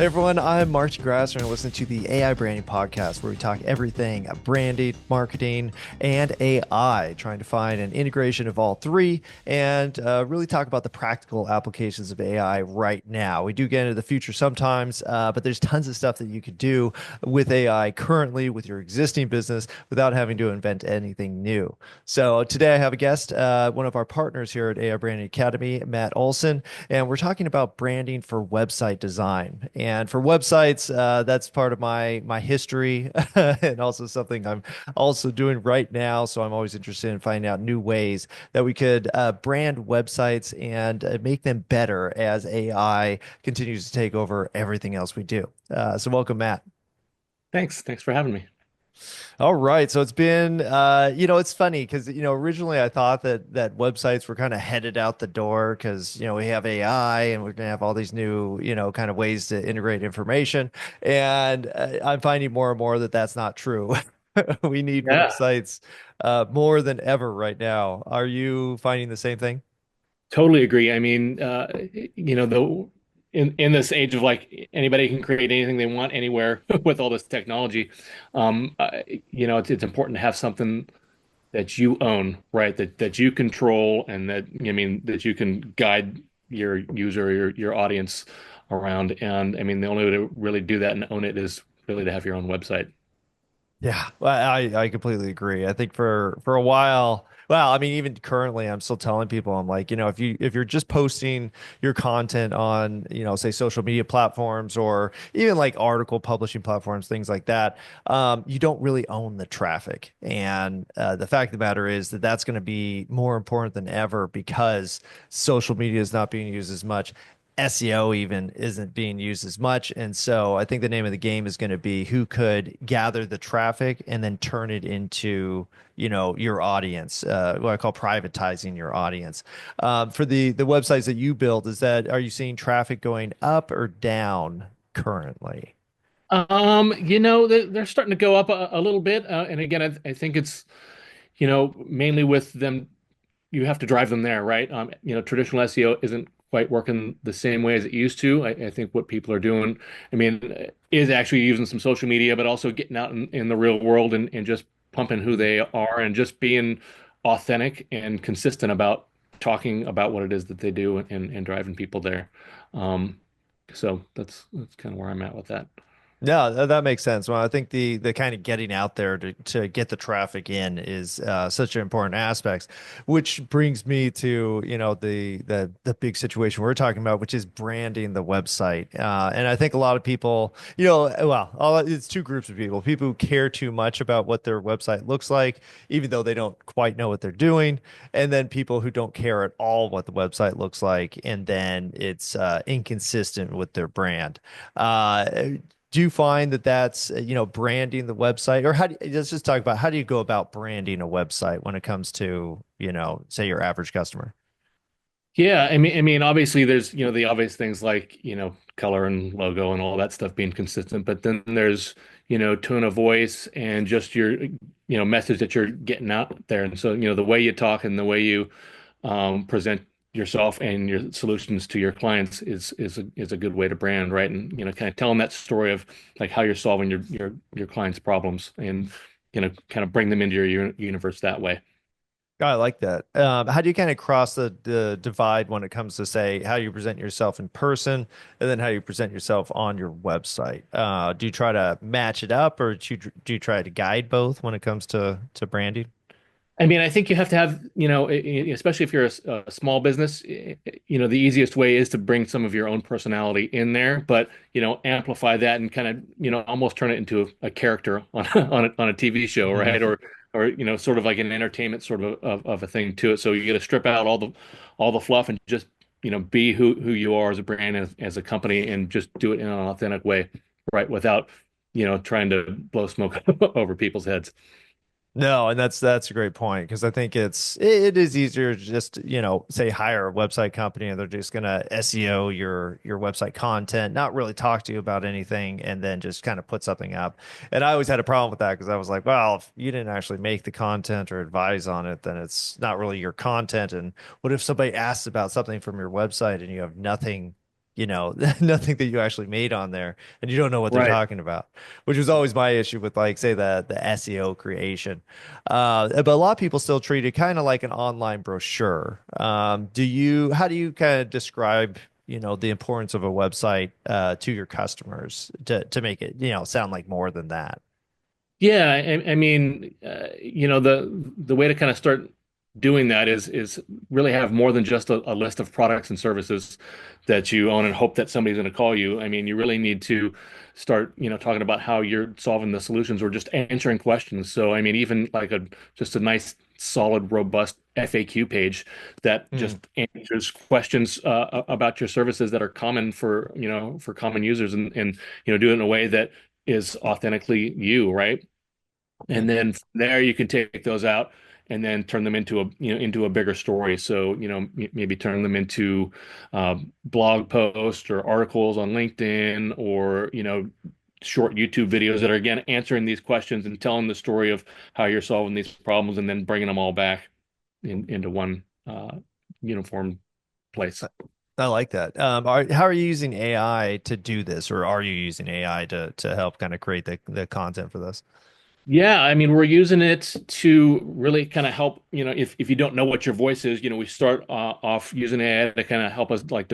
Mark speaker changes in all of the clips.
Speaker 1: Hey everyone, I'm Mark de Grasse, and you're listening to the AI Branding Podcast, where we talk everything branding, marketing, and AI, trying to find an integration of all three and really talk about the practical applications of AI right now. We do get into the future sometimes, but there's tons of stuff that you could do with AI currently with your existing business without having to invent anything new. So today I have a guest, one of our partners here at AI Branding Academy, Matt Olson, and we're talking about branding for website design. And for websites, that's part of my history, and also something I'm also doing right now. So I'm always interested in finding out new ways that we could brand websites and make them better as AI continues to take over everything else we do. So welcome, Matt.
Speaker 2: Thanks for having me.
Speaker 1: All right. So it's been, it's funny because, originally I thought that websites were kind of headed out the door because, we have AI and we're going to have all these new, kind of ways to integrate information. And I'm finding more and more that that's not true. We need
Speaker 2: Yeah,
Speaker 1: websites more than ever right now. Are you finding the same thing?
Speaker 2: totally agree. I mean, the in this age of like anybody can create anything they want anywhere with all this technology, it's important to have something that you own, right? That you control and that I mean that you can guide your user, your audience around. And I mean, the only way to really do that and own it is really to have your own website.
Speaker 1: Yeah, well, I completely agree. I think for a while, well, I mean, even currently, I'm still telling people, I'm like, if you're just posting your content on, say social media platforms or even like article publishing platforms, things like that, you don't really own the traffic. And the fact of the matter is that that's going to be more important than ever because social media is not being used as much. SEO even isn't being used as much. And so I think the name of the game is going to be who could gather the traffic and then turn it into, your audience, what I call privatizing your audience. For the websites that you build, are you seeing traffic going up or down currently?
Speaker 2: They're starting to go up a little bit. And again, I think it's, mainly with them, you have to drive them there, right? Traditional SEO isn't quite working the same way as it used to. I think what people are doing, I mean, is actually using some social media, but also getting out in the real world and just pumping who they are and just being authentic and consistent about talking about what it is that they do and driving people there. Um, so that's kind of where I'm at with that.
Speaker 1: No, that makes sense. Well, I think the kind of getting out there to get the traffic in is such an important aspect, which brings me to, the big situation we're talking about, which is branding the website. And I think a lot of people, it's two groups of people: people who care too much about what their website looks like, even though they don't quite know what they're doing, and then people who don't care at all what the website looks like, and then it's inconsistent with their brand. Uh, do you find that that's branding the website, or let's just talk about how do you go about branding a website when it comes to say your average customer?
Speaker 2: Yeah, I mean, obviously there's, the obvious things like, color and logo and all that stuff being consistent, but then there's, tone of voice and just your, message that you're getting out there. And so, the way you talk and the way you present yourself and your solutions to your clients is a good way to brand, right? And, kind of telling that story of like how you're solving your clients' problems and, kind of bring them into your universe that way.
Speaker 1: I like that. How do you kind of cross the divide when it comes to say how you present yourself in person and then how you present yourself on your website? Do you try to match it up, or do you try to guide both when it comes to branding?
Speaker 2: I mean, I think you have to have, especially if you're a small business, the easiest way is to bring some of your own personality in there, but, amplify that and kind of, almost turn it into a character on on a TV show, right?
Speaker 1: Mhm.
Speaker 2: Or, sort of like an entertainment sort of a thing to it. So you got to strip out all the fluff and just, be who you are as a brand, as a company, and just do it in an authentic way, right? Without, trying to blow smoke over people's heads.
Speaker 1: No, and that's a great point because I think it is easier to just, say hire a website company and they're just gonna SEO your website content, not really talk to you about anything, and then just kind of put something up. And I always had a problem with that because I was like, well, if you didn't actually make the content or advise on it, then it's not really your content. And what if somebody asks about something from your website and you have nothing? nothing that you actually made on there, and you don't know what they're
Speaker 2: Right.
Speaker 1: talking about, which was always my issue with like say the SEO creation. But a lot of people still treat it kind of like an online brochure. How do you kind of describe, the importance of a website to your customers to make it, sound like more than that?
Speaker 2: Yeah, I mean, the way to kind of start doing that is really have more than just a list of products and services that you own and hope that somebody's going to call you. I mean, you really need to start, talking about how you're solving the solutions or just answering questions. So, I mean, even like just a nice, solid, robust FAQ page that
Speaker 1: Mm,
Speaker 2: just answers questions about your services that are common for common users and do it in a way that is authentically you, right?
Speaker 1: mm.
Speaker 2: And then from there you can take those out and then turn them into a bigger story. So maybe turn them into blog posts or articles on LinkedIn or short YouTube videos that are again answering these questions and telling the story of how you're solving these problems and then bringing them all back into one uniform place.
Speaker 1: I like that. How are you using AI to do this, or are you using AI to help kind of create the content for this?
Speaker 2: Yeah, I mean, we're using it to really kind of help, if you don't know what your voice is, we start off using AI to kind of help us like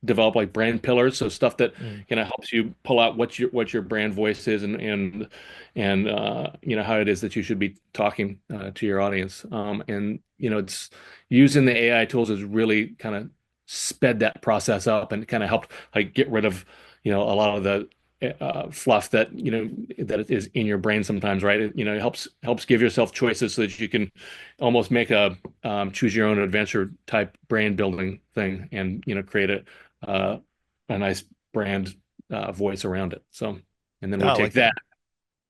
Speaker 2: develop like brand pillars, so stuff that
Speaker 1: Mm.
Speaker 2: kind of helps you pull out what your brand voice is and how it is that you should be talking to your audience. And it's using the AI tools has really kind of sped that process up and kind of helped like get rid of, a lot of the fluff that that is in your brain sometimes, right? It helps give yourself choices so that you can almost make a choose your own adventure type brand building thing, and create a nice brand voice around it. So, and then we
Speaker 1: I like that.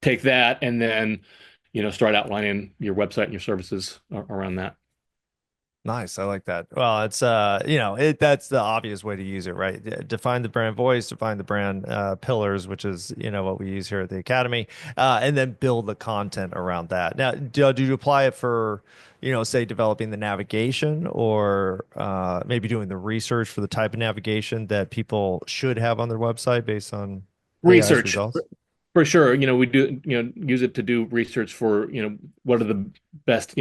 Speaker 2: take that, and then start outlining your website and your services around that.
Speaker 1: Nice. I like that. Well, it's that's the obvious way to use it, right? Define the brand voice, define the brand pillars, which is, what we use here at the Academy, and then build the content around that. Now, do you apply it for, say developing the navigation or maybe doing the research for the type of navigation that people should have on their website based on AI's
Speaker 2: Research.
Speaker 1: results?
Speaker 2: For sure, we do, use it to do research for, what are the best,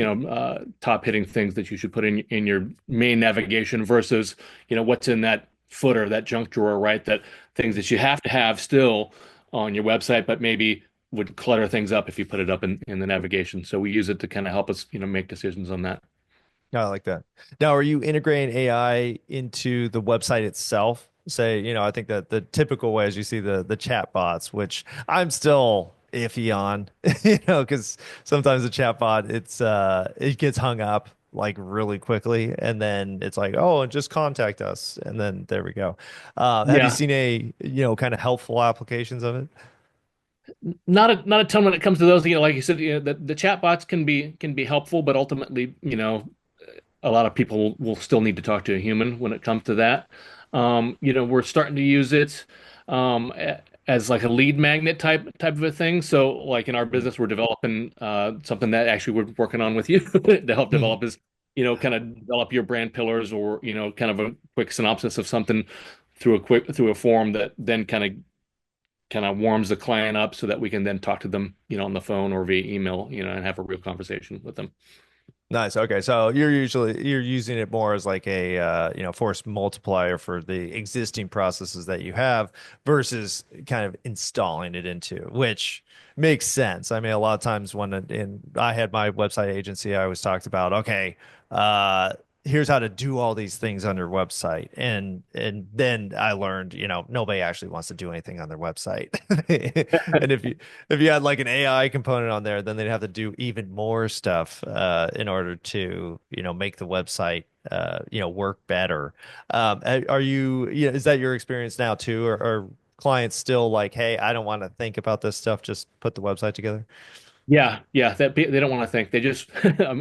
Speaker 2: top hitting things that you should put in your main navigation versus, what's in that footer, that junk drawer, right? That things that you have to have still on your website, but maybe would clutter things up if you put it up in the navigation. So we use it to kind of help us, make decisions on that.
Speaker 1: I like that. Now, are you integrating AI into the website itself? Say, I think that the typical way is you see the chat bots, which I'm still iffy on, because sometimes the chat bot it gets hung up like really quickly, and then it's like, oh, and just contact us, and then there we go. Have you
Speaker 2: Yeah,
Speaker 1: seen kind of helpful applications of it?
Speaker 2: not a ton when it comes to those. Like you said, the chat bots can be helpful, but ultimately, a lot of people will still need to talk to a human when it comes to that. We're starting to use it as like a lead magnet type of a thing. So, like in our business, we're developing something that actually we're working on with you to help
Speaker 1: Mhm.
Speaker 2: develop is, kind of develop your brand pillars or kind of a quick synopsis of something through a form that then kind of warms the client up so that we can then talk to them, on the phone or via email, and have a real conversation with them.
Speaker 1: Nice. Okay. So you're using it more as like a force multiplier for the existing processes that you have versus kind of installing it into, which makes sense. I mean, a lot of times I had my website agency, I always talked about, okay, uh here's how to do all these things on your website. And then I learned, nobody actually wants to do anything on their website. And if you had like an AI component on there, then they'd have to do even more stuff in order to, make the website work better. Is that your experience now too? Or are clients still like, hey, I don't want to think about this stuff, just put the website together?
Speaker 2: Yeah, yeah, they don't want to think. They just,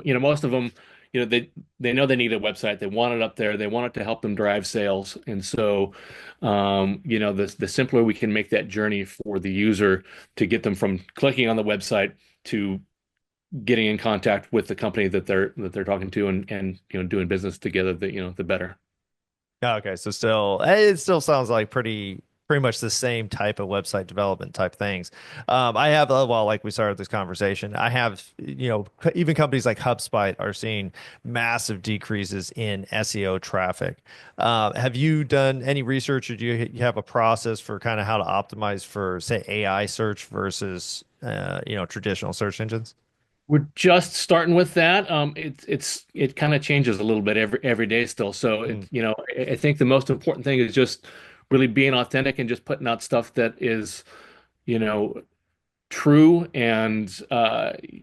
Speaker 2: most of them, they know they need a website. They want it up there. They want it to help them drive sales. And so, the simpler we can make that journey for the user to get them from clicking on the website to getting in contact with the company that they're talking to and doing business together, the better.
Speaker 1: Okay, so still, it still sounds like pretty much the same type of website development type things. I have, well, like we started this conversation, I have, even companies like HubSpot are seeing massive decreases in SEO traffic. Have you done any research, or do you have a process for kind of how to optimize for, say, AI search versus, traditional search engines?
Speaker 2: We're just starting with that. It kind of changes a little bit every day still. So
Speaker 1: Mm,
Speaker 2: I think the most important thing is just really being authentic and just putting out stuff that is, you know, true and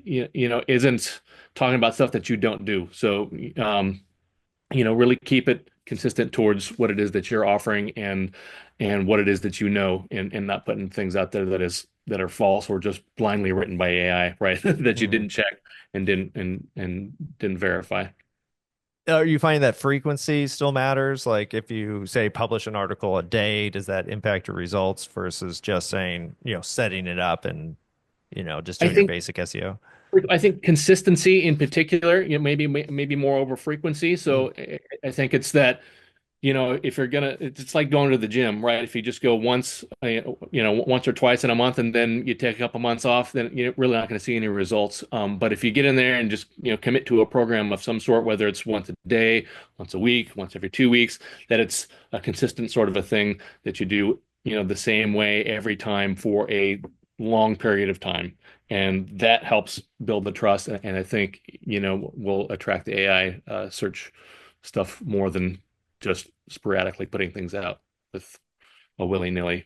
Speaker 2: isn't talking about stuff that you don't do. So really keep it consistent towards what it is that you're offering and what it is that you know, and not putting things out there that are false or just blindly written by AI, right? That you
Speaker 1: mhm.
Speaker 2: didn't check and didn't verify.
Speaker 1: Are you finding that frequency still matters? Like if you say publish an article a day, does that impact your results versus just saying, setting it up and, just
Speaker 2: I
Speaker 1: doing your
Speaker 2: think
Speaker 1: basic SEO?
Speaker 2: I think consistency in particular, maybe more over frequency.
Speaker 1: Mm,
Speaker 2: So I think it's that if you're gonna, it's like going to the gym, right? If you just go once, once or twice in a month, and then you take a couple months off, then you're really not going to see any results. But if you get in there and just, commit to a program of some sort, whether it's once a day, once a week, once every 2 weeks, that it's a consistent sort of a thing that you do, the same way every time for a long period of time. And that helps build the trust. And I think, will attract the AI search stuff more than just sporadically putting things out with a willy-nilly.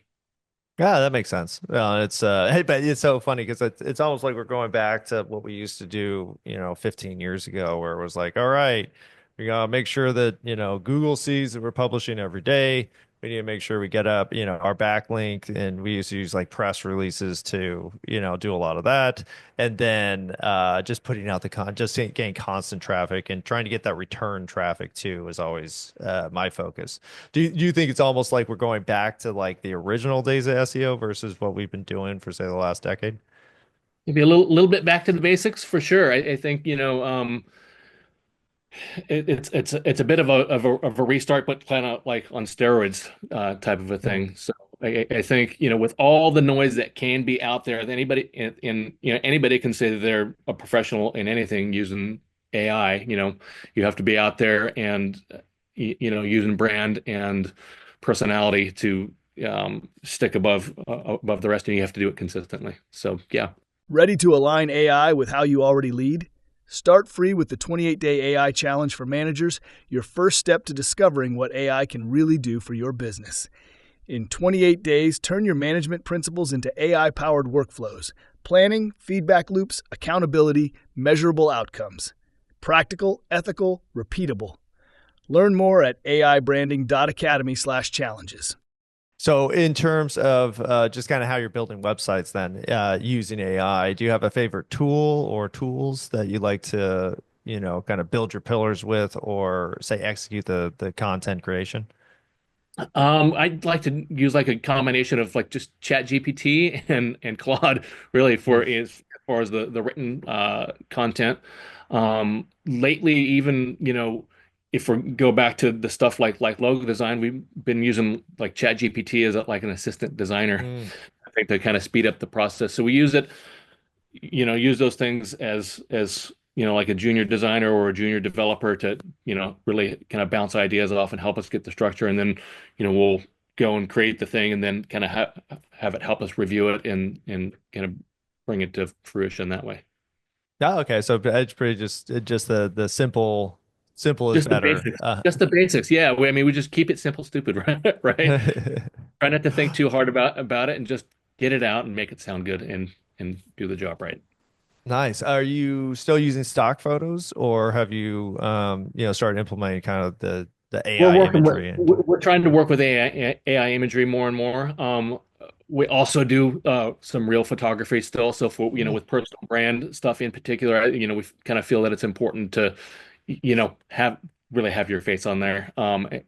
Speaker 1: yeah, that makes sense. It's hey, but it's so funny because it's almost like we're going back to what we used to do, 15 years ago, where it was like, all right, we gotta make sure that, Google sees that we're publishing every day. We need to make sure we get up, our backlink, and we used to use like press releases to, do a lot of that. And then just putting out just getting constant traffic and trying to get that return traffic too is always my focus. Do you think it's almost like we're going back to like the original days of SEO versus what we've been doing for say the last decade?
Speaker 2: Maybe a little bit back to the basics for sure. I think, it's a bit of a restart, but kind of like on steroids type of a
Speaker 1: Mm.
Speaker 2: thing. So I think, with all the noise that can be out there, that anybody can say that they're a professional in anything using AI. You have to be out there and using brand and personality to stick above the rest, and you have to do it consistently. So yeah.
Speaker 3: Ready to align AI with how you already lead? Start free with the 28-day AI challenge for managers, your first step to discovering what AI can really do for your business. In 28 days, turn your management principles into AI-powered workflows, planning, feedback loops, accountability, measurable outcomes. Practical, ethical, repeatable. Learn more at aibranding.academy/challenges.
Speaker 1: So in terms of just kind of how you're building websites then using AI, do you have a favorite tool or tools that you like to, kind of build your pillars with or say execute the content creation?
Speaker 2: I'd like to use like a combination of like just ChatGPT and Claude really
Speaker 1: Hmm.
Speaker 2: for as far as the written content. Lately, even if we go back to the stuff like logo design, we've been using like ChatGPT as like an assistant designer,
Speaker 1: Mm.
Speaker 2: I think, to kind of speed up the process. So we use it, use those things as like a junior designer or a junior developer to really kind of bounce ideas off and help us get the structure, and then we'll go and create the thing and then kind of have it help us review it and kind of bring it to fruition that way.
Speaker 1: Yeah, okay. So it's pretty just the simple is
Speaker 2: Just the
Speaker 1: better.
Speaker 2: basics. Just the basics. Yeah. I mean, we just keep it simple, stupid, right? Right. Try not to think too hard about it and just get it out and make it sound good and do the job right.
Speaker 1: Nice. Are you still using stock photos or have you started implementing kind of the
Speaker 2: We're
Speaker 1: AI
Speaker 2: working with
Speaker 1: imagery into?
Speaker 2: we're trying to work with AI imagery more and more. We also do some real photography still. So for
Speaker 1: Mm.
Speaker 2: with personal brand stuff in particular, we kind of feel that it's important to have really have your face on there.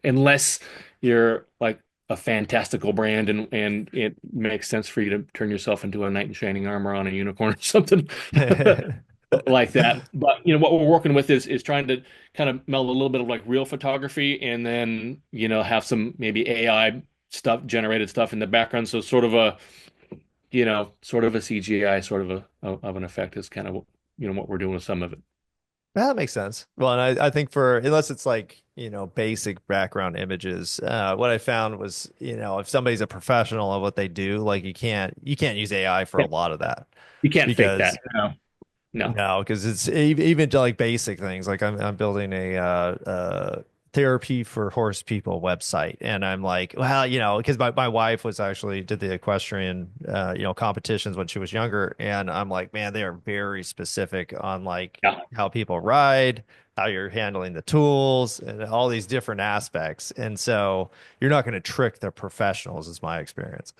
Speaker 2: Unless you're like a fantastical brand and it makes sense for you to turn yourself into a knight in shining armor on a unicorn or something. like that. But what we're working with is trying to kind of meld a little bit of like real photography and then have some maybe AI stuff, generated stuff in the background. So sort of a CGI sort of of an effect is kind of what we're doing with some of it.
Speaker 1: That makes sense. Well, and I think for unless it's like, basic background images, what I found was, if somebody's a professional of what they do, like you can't use AI for a
Speaker 2: Yeah,
Speaker 1: lot of that
Speaker 2: you can't fake
Speaker 1: because
Speaker 2: that. No, no.
Speaker 1: no, because it's even to like basic things. Like I'm building a therapy for horse people website, and I'm like, well, because my wife was actually did the equestrian competitions when she was younger, and I'm like, man, they are very specific on like
Speaker 2: Yeah.
Speaker 1: how people ride, how you're handling the tools, and all these different aspects. And so you're not going to trick the professionals, is my experience.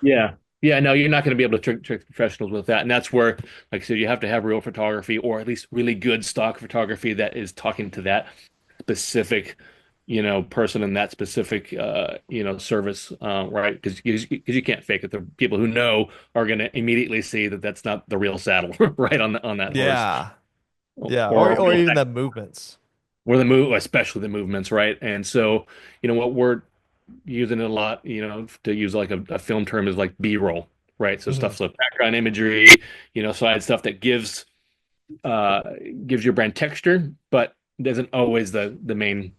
Speaker 2: Yeah. Yeah, no, you're not going to be able to trick professionals with that. And that's where, like I said, you have to have real photography or at least really good stock photography that is talking to that specific, person in that specific, service, right? Because you can't fake it. The people who know are going to immediately see that that's not the real saddle, right, on that horse,
Speaker 1: Yeah, yeah, or
Speaker 2: or
Speaker 1: or even the movements.
Speaker 2: the move, especially the movements, right? And so, what we're using it a lot, to use like a film term is like B-roll, right? So
Speaker 1: Mhm.
Speaker 2: stuff like background imagery, side stuff that uh gives your brand texture, but isn't always the main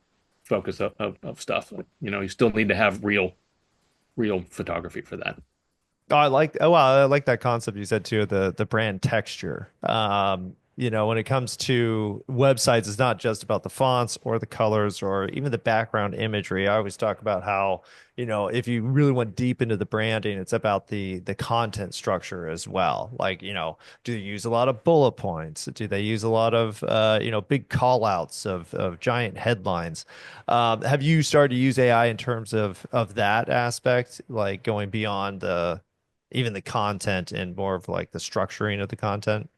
Speaker 2: focus of stuff. You still need to have real photography for that.
Speaker 1: I like that concept you said too, the brand texture. When it comes to websites, it's not just about the fonts or the colors or even the background imagery. I always talk about how, if you really went deep into the branding, it's about the content structure as well. Like, do they use a lot of bullet points? Do they use a lot of big call outs of giant headlines? Have you started to use AI in terms of that aspect, like going beyond the even the content and more of like the structuring of the content.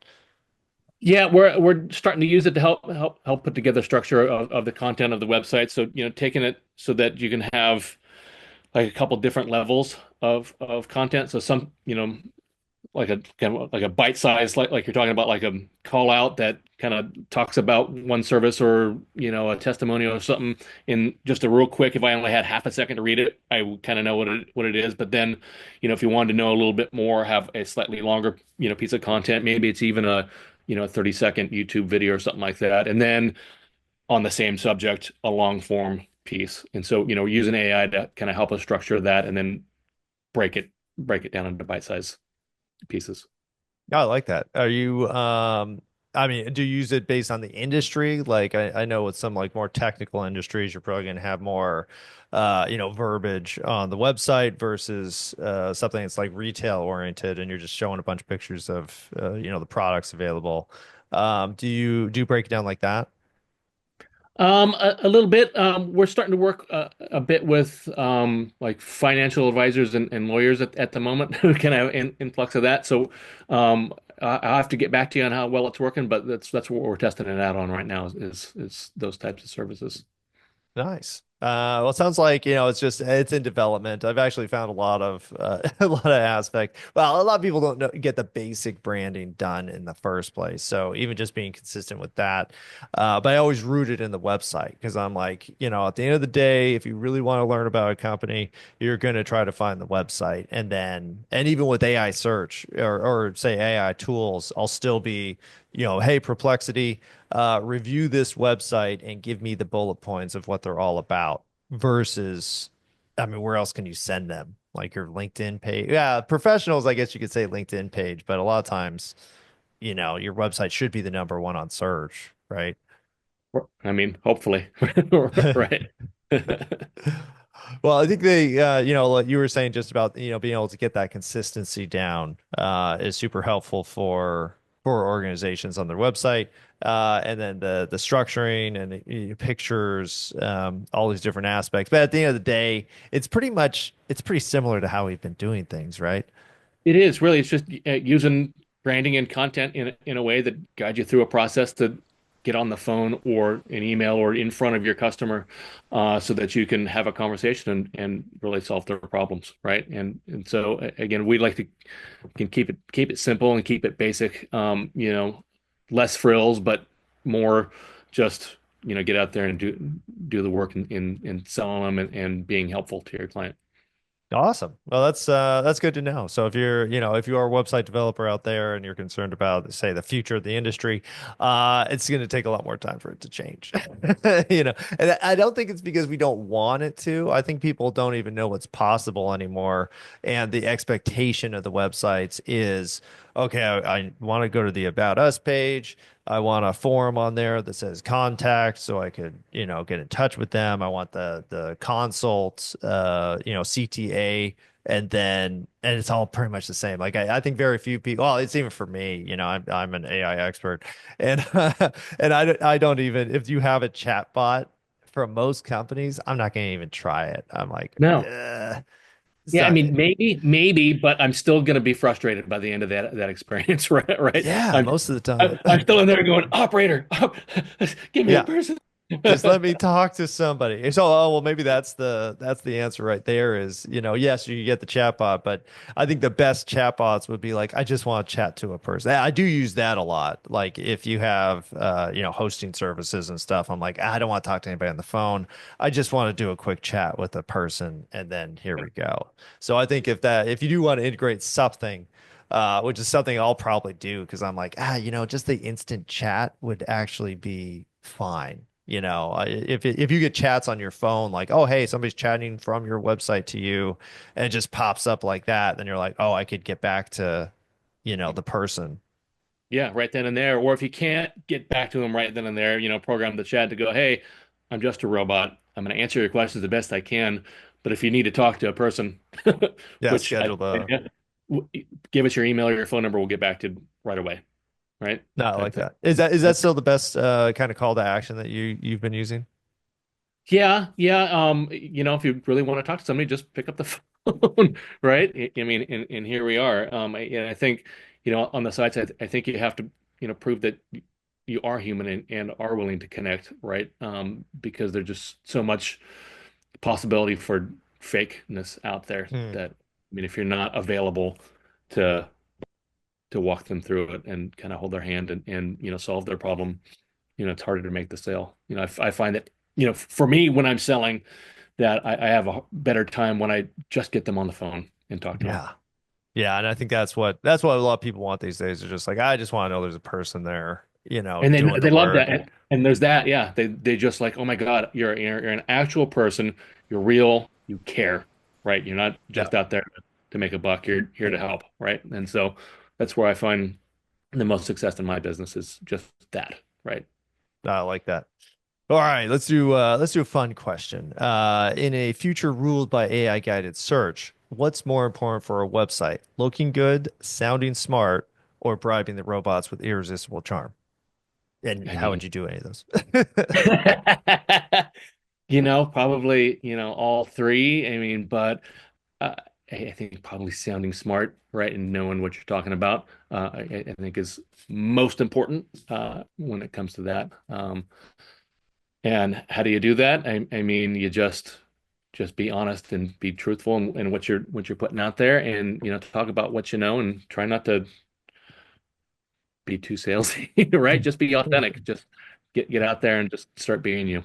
Speaker 2: Yeah, we're starting to use it to help put together structure of the content of the website. So, taking it so that you can have like a couple different levels of content. So some, like a kind of like a bite size, like you're talking about, like a call out that kind of talks about one service or a testimonial or something in just a real quick. If I only had half a second to read it, I would kind of know what it is. But then, if you wanted to know a little bit more, have a slightly longer piece of content. Maybe it's even a 30-second YouTube video or something like that. And then on the same subject, a long form piece. And so we're using AI to kind of help us structure that and then break it down into bite size pieces.
Speaker 1: Yeah, I like that. Are you I mean, do you use it based on the industry? Like I know with some like more technical industries, you're probably gonna have more verbiage on the website versus something that's like retail oriented and you're just showing a bunch of pictures of the products available. Do you break it down like that?
Speaker 2: A little bit. We're starting to work a bit with like financial advisors and lawyers at the moment, kind of influx of that. So I'll have to get back to you on how well it's working, but that's what we're testing it out on right now is those types of services.
Speaker 1: Nice. Well, it sounds like, it's in development. I've actually found a lot of a lot of aspect. Well, a lot of people don't get the basic branding done in the first place. So even just being consistent with that. But I always root it in the website because I'm like, at the end of the day, if you really want to learn about a company, you're going to try to find the website. And even with AI search or say AI tools, I'll still be, hey, Perplexity, review this website and give me the bullet points of what they're all about versus, I mean, where else can you send them? Like your LinkedIn page. Yeah, professionals, I guess you could say LinkedIn page, but a lot of times, your website should be the number one on search, right?
Speaker 2: I mean, hopefully, right?
Speaker 1: Well, I think like you were saying just about, being able to get that consistency down, is super helpful for organizations on their website. And then the structuring and pictures, all these different aspects. But at the end of the day, it's pretty similar to how we've been doing things, right?
Speaker 2: It is really. It's just using branding and content in a way that guides you through a process to get on the phone or an email or in front of your customer, so that you can have a conversation and really solve their problems, right? And so again, we like to can keep it simple and keep it basic. less frills, but more just, get out there and do the work in selling them and being helpful to your client.
Speaker 1: Awesome. Well, that's good to know. So if you're, if you are a website developer out there and you're concerned about, say, the future of the industry, it's going to take a lot more time for it to change. And I don't think it's because we don't want it to. I think people don't even know what's possible anymore, and the expectation of the websites is, okay, I want to go to the About Us page. I want a forum on there that says contact so I could, get in touch with them. I want the consult, CTA, and it's all pretty much the same. Like I think very few people, well, it's even for me, I'm an AI expert, and and I don't even, if you have a chat bot for most companies, I'm not going to even try it. I'm like,
Speaker 2: No.
Speaker 1: it's
Speaker 2: Yeah, I
Speaker 1: not,
Speaker 2: mean, maybe, but I'm still going to be frustrated by the end of that experience, right? Right.
Speaker 1: yeah,
Speaker 2: I'm
Speaker 1: most of the time.
Speaker 2: I'm still in there going, operator, give me a
Speaker 1: Yeah.
Speaker 2: person.
Speaker 1: Just let me talk to somebody. So, oh, well, maybe that's the answer right there is, yes, you get the chatbot, but I think the best chatbots would be like, I just want to chat to a person. I do use that a lot. Like if you have, hosting services and stuff, I'm like, I don't want to talk to anybody on the phone. I just want to do a quick chat with a person, and then here we go. So I think if you do want to integrate something, which is something I'll probably do because I'm like, just the instant chat would actually be fine. If you get chats on your phone, like, oh, hey, somebody's chatting from your website to you, and it just pops up like that, then you're like, oh, I could get back to, the person.
Speaker 2: Yeah, right then and there. Or if you can't get back to them right then and there, program the chat to go, hey, I'm just a robot. I'm going to answer your questions the best I can. But if you need to talk to a person,
Speaker 1: Yeah,
Speaker 2: which
Speaker 1: schedule the.
Speaker 2: yeah, w- give us your email or your phone number, we'll get back to you right away. Right?
Speaker 1: No, I
Speaker 2: Type
Speaker 1: like
Speaker 2: thing.
Speaker 1: that. Is that still the best kind of call to action that you've been using?
Speaker 2: Yeah, yeah. If you really want to talk to somebody, just pick up the phone, right? I mean, and here we are. And I think, on the sites, I think you have to, prove that you are human and are willing to connect, right? Because there's just so much possibility for fakeness out there
Speaker 1: Hmm.
Speaker 2: that, I mean, if you're not available to walk them through it and kind of hold their hand and solve their problem, it's harder to make the sale. I find that, for me, when I'm selling, that I have a better time when I just get them on the phone and talk to them.
Speaker 1: Yeah. Yeah, and I think that's what a lot of people want these days. They're just like, I just want to know there's a person there,
Speaker 2: And then
Speaker 1: doing the
Speaker 2: they love
Speaker 1: work.
Speaker 2: that. And there's that. Yeah. They just like, oh my God, you're an actual person. You're real. You care, right? You're not
Speaker 1: Yeah,
Speaker 2: just out there to make a buck. You're here to help, right? And so that's where I find the most success in my business is just that, right?
Speaker 1: I like that. All right, let's do a fun question. In a future ruled by AI guided search, what's more important for a website? Looking good, sounding smart, or bribing the robots with irresistible charm? And
Speaker 2: I
Speaker 1: how would
Speaker 2: mean,
Speaker 1: you do any of those?
Speaker 2: probably, all three. I mean, but uh, I think probably sounding smart, right, and knowing what you're talking about, I think is most important when it comes to that. And how do you do that? I mean, you just be honest and be truthful in what you're putting out there, and talk about what you know, and try not to be too salesy, right? Just be authentic. Just get out there and just start being you.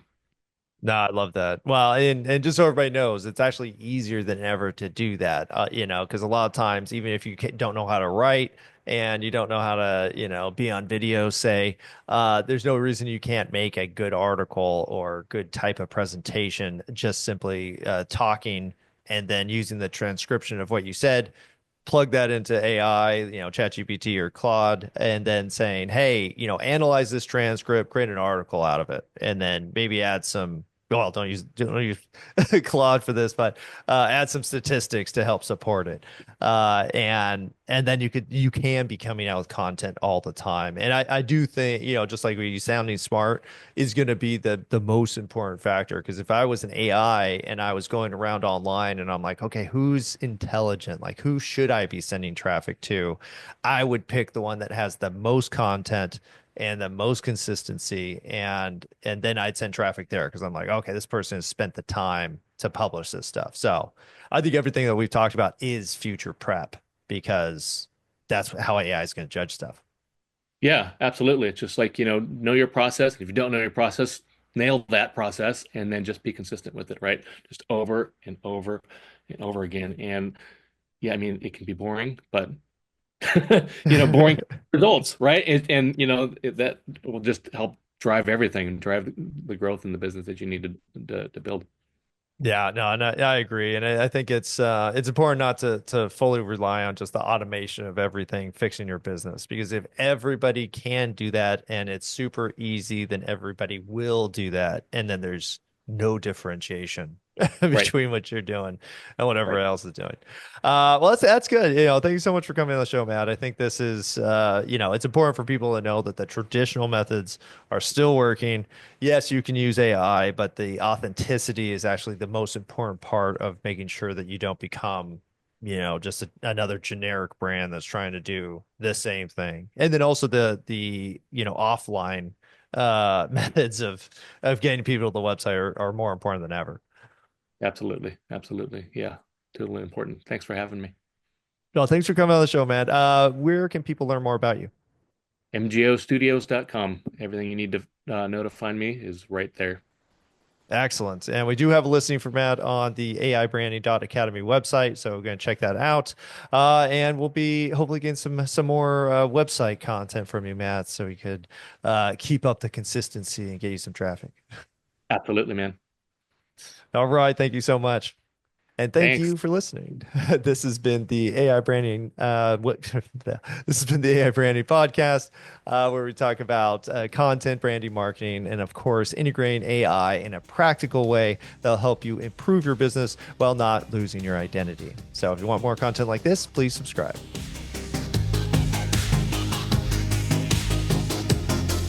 Speaker 1: No, I love that. Well, and just so everybody knows, it's actually easier than ever to do that. Because a lot of times, even if you don't know how to write and you don't know how to, be on video, say, there's no reason you can't make a good article or good type of presentation just simply talking and then using the transcription of what you said, plug that into AI, ChatGPT or Claude, and then saying, hey, analyze this transcript, create an article out of it, and then maybe add some. Well, don't use Claude for this, but add some statistics to help support it, and then you can be coming out with content all the time. And I do think just like you sounding smart is going to be the most important factor because if I was an AI and I was going around online and I'm like, okay, who's intelligent? Like who should I be sending traffic to? I would pick the one that has the most content and the most consistency and then I'd send traffic there because I'm like, okay, this person has spent the time to publish this stuff. So I think everything that we've talked about is future prep because that's how AI is going to judge stuff.
Speaker 2: Yeah, absolutely. It's just like, know your process. If you don't know your process, nail that process and then just be consistent with it, right? Just over and over and over again. And yeah, I mean, it can be boring, but boring results, right? That will just help drive everything and drive the growth in the business that you need to build.
Speaker 1: Yeah, no, and I agree, and I think it's important not to fully rely on just the automation of everything fixing your business, because if everybody can do that and it's super easy, then everybody will do that, and then there's no differentiation
Speaker 2: Right,
Speaker 1: between what you're doing and whatever
Speaker 2: right.
Speaker 1: else is doing. Well, that's good. Thank you so much for coming on the show, Matt. I think this is it's important for people to know that the traditional methods are still working. Yes, you can use AI, but the authenticity is actually the most important part of making sure that you don't become, just another generic brand that's trying to do the same thing. And then also the offline methods of getting people to the website are more important than ever.
Speaker 2: Absolutely. Absolutely. Yeah, totally important. Thanks for having me.
Speaker 1: Well, thanks for coming on the show, man. Where can people learn more about you?
Speaker 2: mgostudios.com. Everything you need to know to find me is right there.
Speaker 1: Excellent. And we do have a listing for Matt on the AIbranding.academy website. So we're going to check that out. And we'll be hopefully getting some more website content from you, Matt, so we could keep up the consistency and get you some traffic.
Speaker 2: Absolutely, man.
Speaker 1: All right. Thank you so much. And thank
Speaker 2: Thanks.
Speaker 1: you for listening. This has been the AI branding. This has been the AI branding podcast, where we talk about content, branding, marketing, and of course, integrating AI in a practical way that'll help you improve your business while not losing your identity. So, if you want more content like this, please subscribe.